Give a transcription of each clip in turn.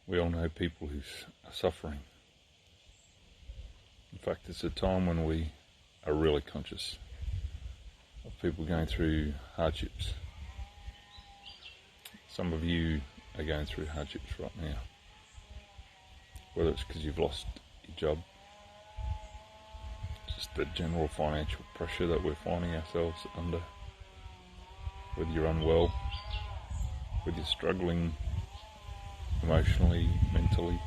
We all know people who are suffering. In fact, it's a time when we are really conscious of people going through hardships. Some of you are going through hardships right now, whether it's because you've lost your job, just the general financial pressure that we're finding ourselves under, whether you're unwell, whether you're struggling emotionally, mentally.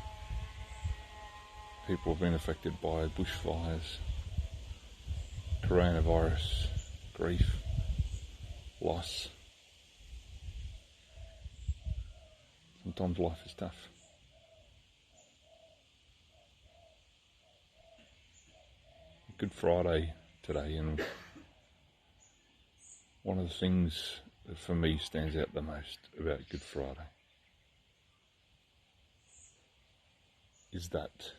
People have been affected by bushfires, coronavirus, grief, loss. Sometimes life is tough. Good Friday today, and one of the things that for me stands out the most about Good Friday is that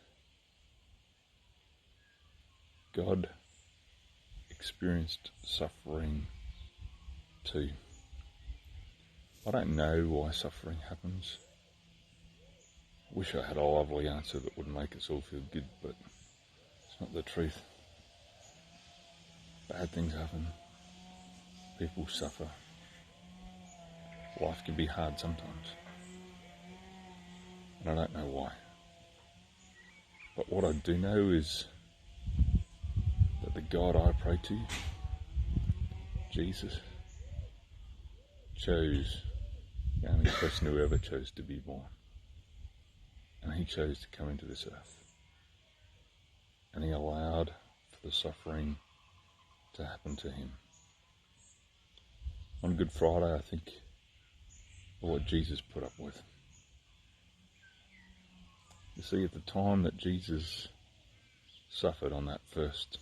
God experienced suffering too. I don't know why suffering happens. Wish I had a lovely answer that would make us all feel good, but it's not the truth. Bad things happen. People suffer. Life can be hard sometimes. And I don't know why. But what I do know is that the God I pray to, Jesus, chose the only person who ever chose to be born. And he chose to come into this earth. And he allowed for the suffering to happen to him. On Good Friday, I think of what Jesus put up with. You see, at the time that Jesus suffered on that first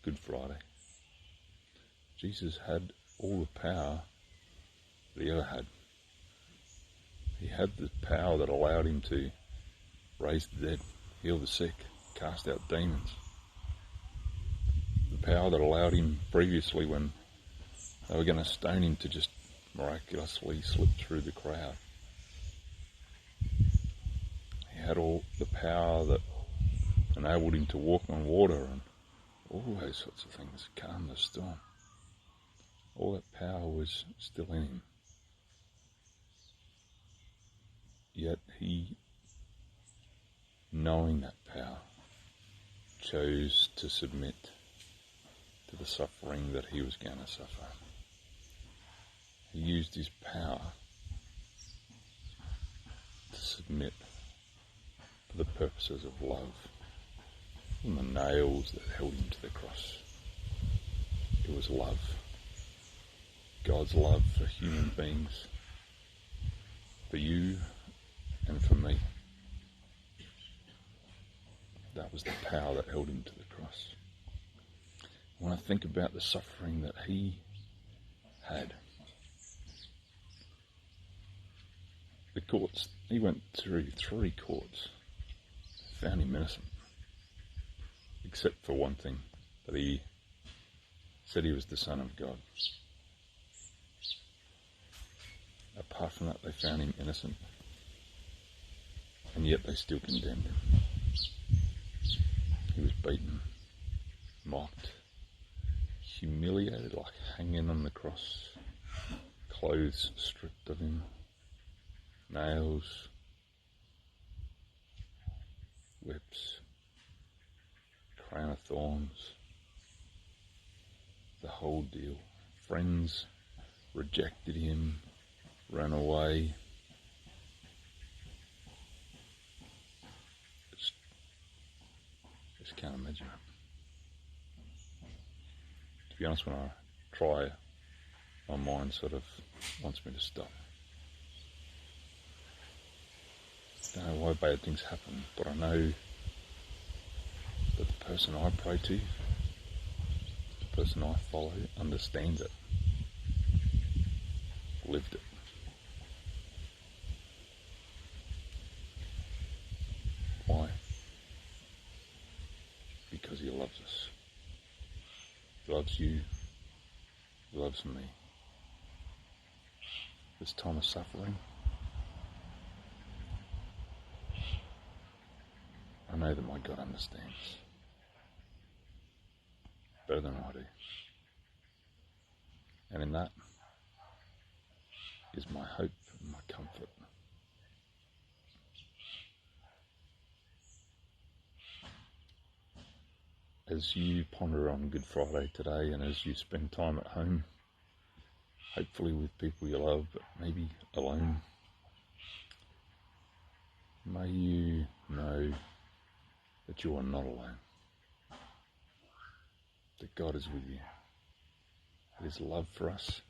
Good Friday, Jesus had all the power that he ever had. He had the power that allowed him to raise the dead, heal the sick, cast out demons. The power that allowed him previously, when they were going to stone him, to just miraculously slip through the crowd. He had all the power that enabled him to walk on water and all those sorts of things, calm the storm. All that power was still in him. Yet he, knowing that power, chose to submit to the suffering that he was going to suffer. He used his power to submit for the purposes of love, and the nails that held him to the cross. It was love. God's love for human beings, for you and for me. That was the power that held him to the cross. When I think about the suffering that he had, the courts, he went through 3 courts, found him innocent, except for one thing, that he said he was the Son of God. Apart from that, they found him innocent, and yet they still condemned him. He was beaten, mocked, humiliated, like hanging on the cross, clothes stripped of him, nails, whips, crown of thorns, the whole deal. Friends rejected him, ran away. Just can't imagine it. To be honest, when I try, my mind sort of wants me to stop. I don't know why bad things happen, but I know that the person I pray to, the person I follow, understands it, lived it. Why? Because he loves us. He loves you. He loves me. This time of suffering, know that my God understands better than I do. And in that is my hope and my comfort. As you ponder on Good Friday today, and as you spend time at home, hopefully with people you love, but maybe alone, may you know that you are not alone, that God is with you, that His love for us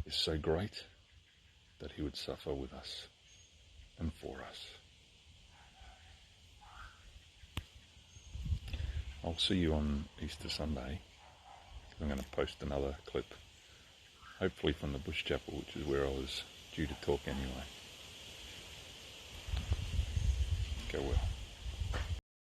is so great that He would suffer with us and for us. I'll see you on Easter Sunday. I'm going to post another clip, hopefully from the Bush Chapel, which is where I was due to talk anyway. Go well.